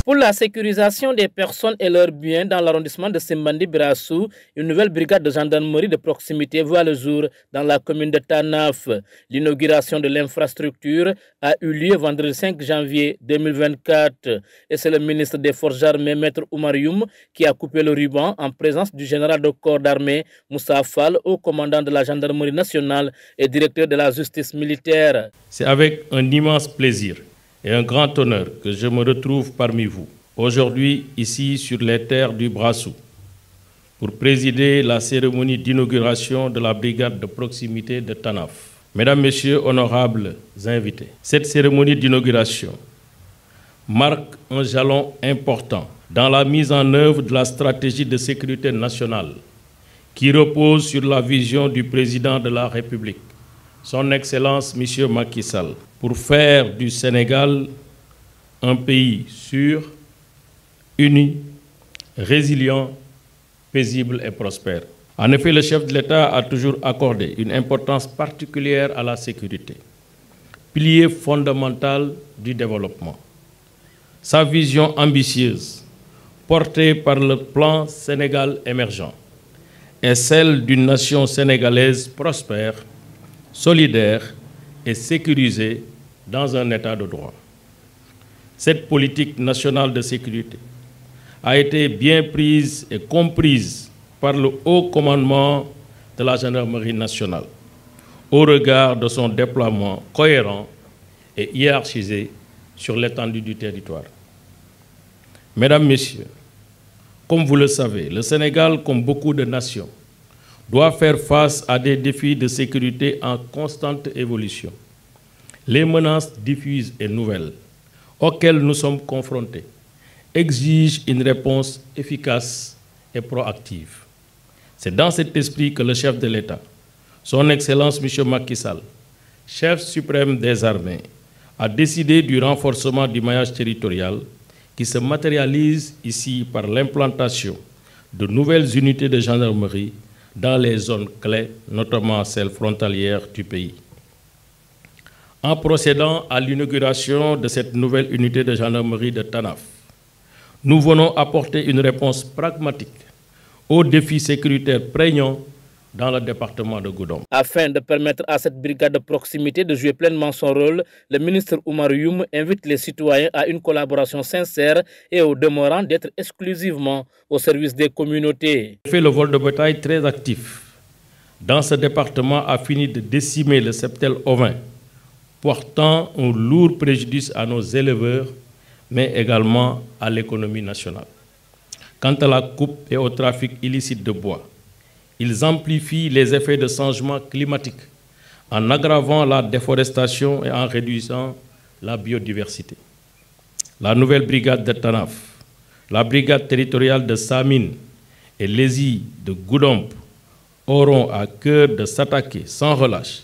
Pour la sécurisation des personnes et leurs biens dans l'arrondissement de Simbandi-Birassou, une nouvelle brigade de gendarmerie de proximité voit le jour dans la commune de Tanaf. L'inauguration de l'infrastructure a eu lieu vendredi 5 janvier 2024. Et c'est le ministre des Forces armées, Maître Oumar Youm, qui a coupé le ruban en présence du général de corps d'armée Moussa Fall, haut commandant de la gendarmerie nationale et directeur de la justice militaire. C'est avec un immense plaisir et un grand honneur que je me retrouve parmi vous, aujourd'hui ici sur les terres du Brassou, pour présider la cérémonie d'inauguration de la brigade de proximité de Tanaf. Mesdames, Messieurs, honorables invités, cette cérémonie d'inauguration marque un jalon important dans la mise en œuvre de la stratégie de sécurité nationale qui repose sur la vision du président de la République, Son Excellence M. Macky Sall, pour faire du Sénégal un pays sûr, uni, résilient, paisible et prospère. En effet, le chef de l'État a toujours accordé une importance particulière à la sécurité, pilier fondamental du développement. Sa vision ambitieuse, portée par le plan Sénégal émergent, est celle d'une nation sénégalaise prospère, solidaire et sécurisée dans un état de droit. Cette politique nationale de sécurité a été bien prise et comprise par le haut commandement de la gendarmerie nationale au regard de son déploiement cohérent et hiérarchisé sur l'étendue du territoire. Mesdames, Messieurs, comme vous le savez, le Sénégal, comme beaucoup de nations, doit faire face à des défis de sécurité en constante évolution. Les menaces diffuses et nouvelles auxquelles nous sommes confrontés exigent une réponse efficace et proactive. C'est dans cet esprit que le chef de l'État, Son Excellence M. Macky Sall, chef suprême des armées, a décidé du renforcement du maillage territorial qui se matérialise ici par l'implantation de nouvelles unités de gendarmerie dans les zones clés, notamment celles frontalières du pays. En procédant à l'inauguration de cette nouvelle unité de gendarmerie de Tanaf, nous venons apporter une réponse pragmatique aux défis sécuritaires prégnants dans le département de Goudomp. Afin de permettre à cette brigade de proximité de jouer pleinement son rôle, le ministre Oumar Youm invite les citoyens à une collaboration sincère et au demeurant d'être exclusivement au service des communautés. Le vol de bétail très actif dans ce département a fini de décimer le septel ovin, portant un lourd préjudice à nos éleveurs, mais également à l'économie nationale. Quant à la coupe et au trafic illicite de bois, ils amplifient les effets de changement climatique en aggravant la déforestation et en réduisant la biodiversité. La nouvelle brigade de Tanaf, la brigade territoriale de Samine et l'ESI de Goudomp auront à cœur de s'attaquer sans relâche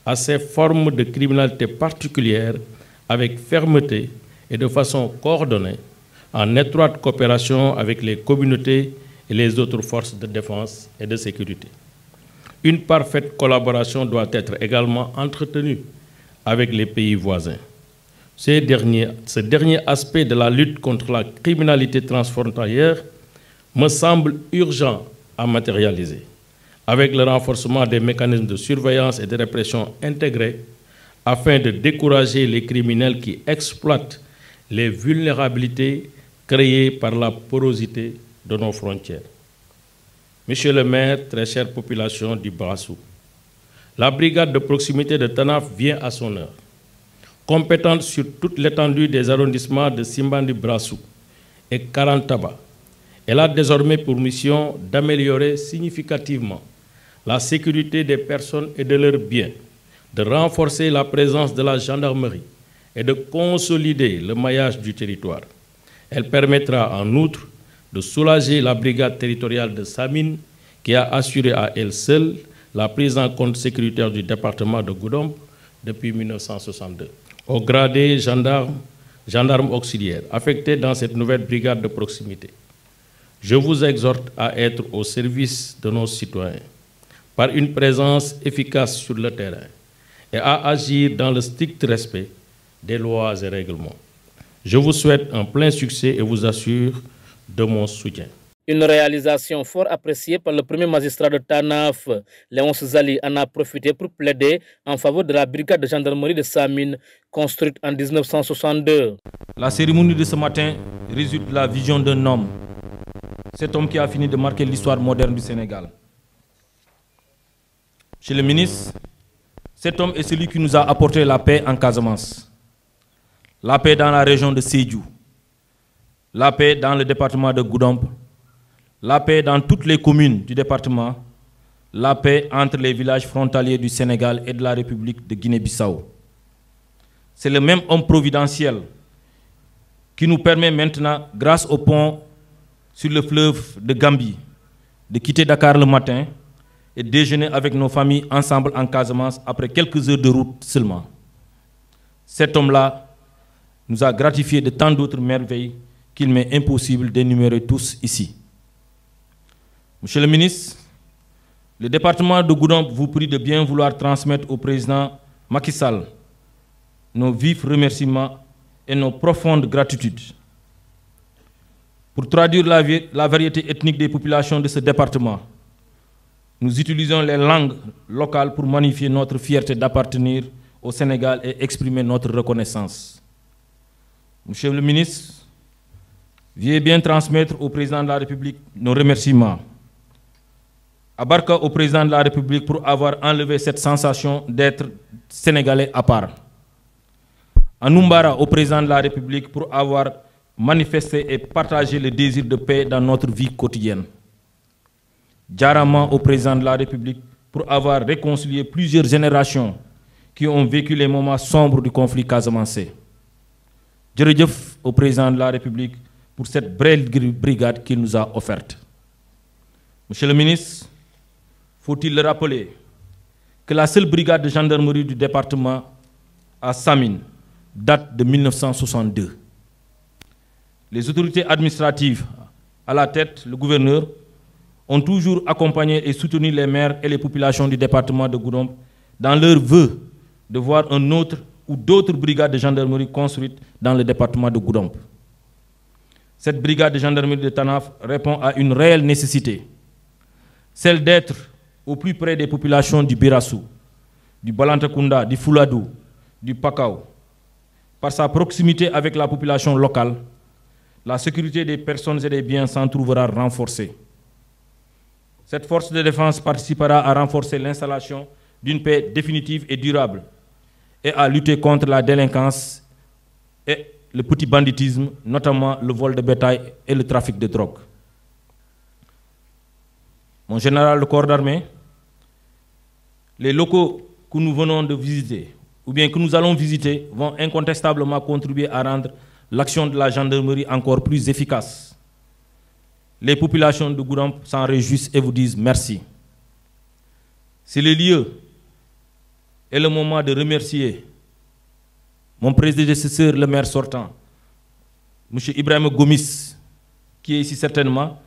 à ces formes de criminalité particulières avec fermeté et de façon coordonnée, en étroite coopération avec les communautés et les autres forces de défense et de sécurité. Une parfaite collaboration doit être également entretenue avec les pays voisins. Ce dernier aspect de la lutte contre la criminalité transfrontalière me semble urgent à matérialiser, avec le renforcement des mécanismes de surveillance et de répression intégrés, afin de décourager les criminels qui exploitent les vulnérabilités créées par la porosité de nos frontières. Monsieur le maire, très chère population du Brassou, la brigade de proximité de Tanaf vient à son heure. Compétente sur toute l'étendue des arrondissements de Simbandi-Brassou et Karantaba, elle a désormais pour mission d'améliorer significativement la sécurité des personnes et de leurs biens, de renforcer la présence de la gendarmerie et de consolider le maillage du territoire. Elle permettra en outre de soulager la brigade territoriale de Samine qui a assuré à elle seule la prise en compte sécuritaire du département de Goudomp depuis 1962. Aux gradés gendarmes auxiliaires affectés dans cette nouvelle brigade de proximité, je vous exhorte à être au service de nos citoyens par une présence efficace sur le terrain et à agir dans le strict respect des lois et règlements. Je vous souhaite un plein succès et vous assure de mon soutien. Une réalisation fort appréciée par le premier magistrat de Tanaf. Léonce Zali en a profité pour plaider en faveur de la brigade de gendarmerie de Samine, construite en 1962. La cérémonie de ce matin résulte de la vision d'un homme. Cet homme qui a fini de marquer l'histoire moderne du Sénégal. Chez le ministre, cet homme est celui qui nous a apporté la paix en Casamance. La paix dans la région de Sédhiou. La paix dans le département de Goudomp. La paix dans toutes les communes du département, la paix entre les villages frontaliers du Sénégal et de la République de Guinée-Bissau. C'est le même homme providentiel qui nous permet maintenant, grâce au pont sur le fleuve de Gambie, de quitter Dakar le matin et déjeuner avec nos familles ensemble en Casamance après quelques heures de route seulement. Cet homme-là nous a gratifié de tant d'autres merveilles qu'il m'est impossible d'énumérer tous ici. Monsieur le ministre, le département de Goudomp vous prie de bien vouloir transmettre au président Macky Sall nos vifs remerciements et nos profondes gratitudes. Pour traduire la variété ethnique des populations de ce département, nous utilisons les langues locales pour magnifier notre fierté d'appartenir au Sénégal et exprimer notre reconnaissance. Monsieur le ministre, veuillez bien transmettre au président de la République nos remerciements. À Barka au président de la République pour avoir enlevé cette sensation d'être sénégalais à part. À Numbara au président de la République pour avoir manifesté et partagé le désir de paix dans notre vie quotidienne. Djarama au président de la République pour avoir réconcilié plusieurs générations qui ont vécu les moments sombres du conflit casamancé. Djeredjef au président de la République pour cette belle brigade qu'il nous a offerte. Monsieur le ministre, faut-il le rappeler que la seule brigade de gendarmerie du département à Samine date de 1962. Les autorités administratives, à la tête, le gouverneur, ont toujours accompagné et soutenu les maires et les populations du département de Goudomp dans leur vœu de voir un autre ou d'autres brigades de gendarmerie construites dans le département de Goudomp. Cette brigade de gendarmerie de Tanaf répond à une réelle nécessité, celle d'être au plus près des populations du Birassou, du Balantakunda, du Fouladou, du Pakao. Par sa proximité avec la population locale, la sécurité des personnes et des biens s'en trouvera renforcée. Cette force de défense participera à renforcer l'installation d'une paix définitive et durable et à lutter contre la délinquance et le petit banditisme, notamment le vol de bétail et le trafic de drogue. Mon général de corps d'armée, les locaux que nous venons de visiter, ou bien que nous allons visiter, vont incontestablement contribuer à rendre l'action de la gendarmerie encore plus efficace. Les populations de Goudomp s'en réjouissent et vous disent merci. C'est le lieu et le moment de remercier mon prédécesseur, le maire sortant, M. Ibrahim Gomis, qui est ici certainement,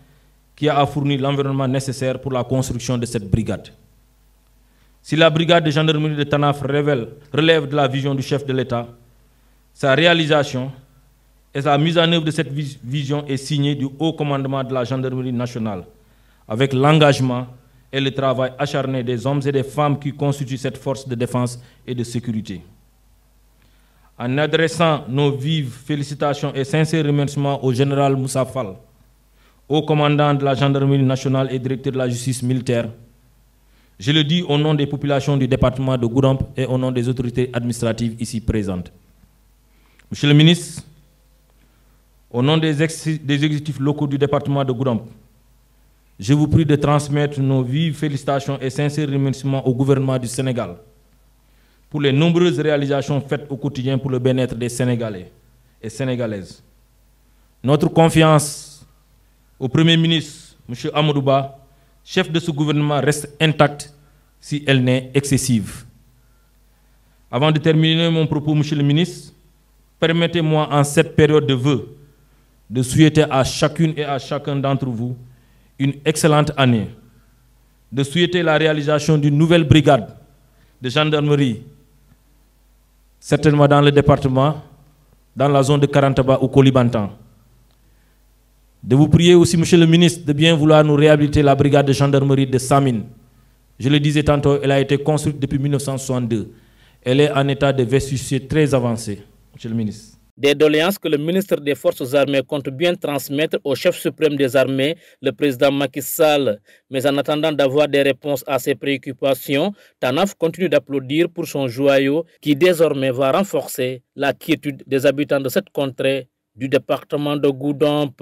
qui a fourni l'environnement nécessaire pour la construction de cette brigade. Si la brigade de gendarmerie de Tanaf relève de la vision du chef de l'État, sa réalisation et sa mise en œuvre de cette vision est signée du haut commandement de la gendarmerie nationale, avec l'engagement et le travail acharné des hommes et des femmes qui constituent cette force de défense et de sécurité. En adressant nos vives félicitations et sincères remerciements au général Moussa Fall, haut commandant de la gendarmerie nationale et directeur de la justice militaire, je le dis au nom des populations du département de Goudomp et au nom des autorités administratives ici présentes. Monsieur le ministre, au nom des exécutifs locaux du département de Goudomp, je vous prie de transmettre nos vives félicitations et sincères remerciements au gouvernement du Sénégal pour les nombreuses réalisations faites au quotidien pour le bien-être des Sénégalais et Sénégalaises. Notre confiance au Premier ministre, M. Amadou Ba, chef de ce gouvernement, reste intacte si elle n'est excessive. Avant de terminer mon propos, Monsieur le ministre, permettez-moi en cette période de vœux de souhaiter à chacune et à chacun d'entre vous une excellente année, de souhaiter la réalisation d'une nouvelle brigade de gendarmerie, certainement dans le département, dans la zone de Karantaba ou Kolibantan. De vous prier aussi, Monsieur le ministre, de bien vouloir nous réhabiliter la brigade de gendarmerie de Samine. Je le disais tantôt, elle a été construite depuis 1962. Elle est en état de vétusté très avancé, Monsieur le ministre. Des doléances que le ministre des Forces armées compte bien transmettre au chef suprême des armées, le président Macky Sall. Mais en attendant d'avoir des réponses à ces préoccupations, TANAF continue d'applaudir pour son joyau qui désormais va renforcer la quiétude des habitants de cette contrée du département de Goudomp.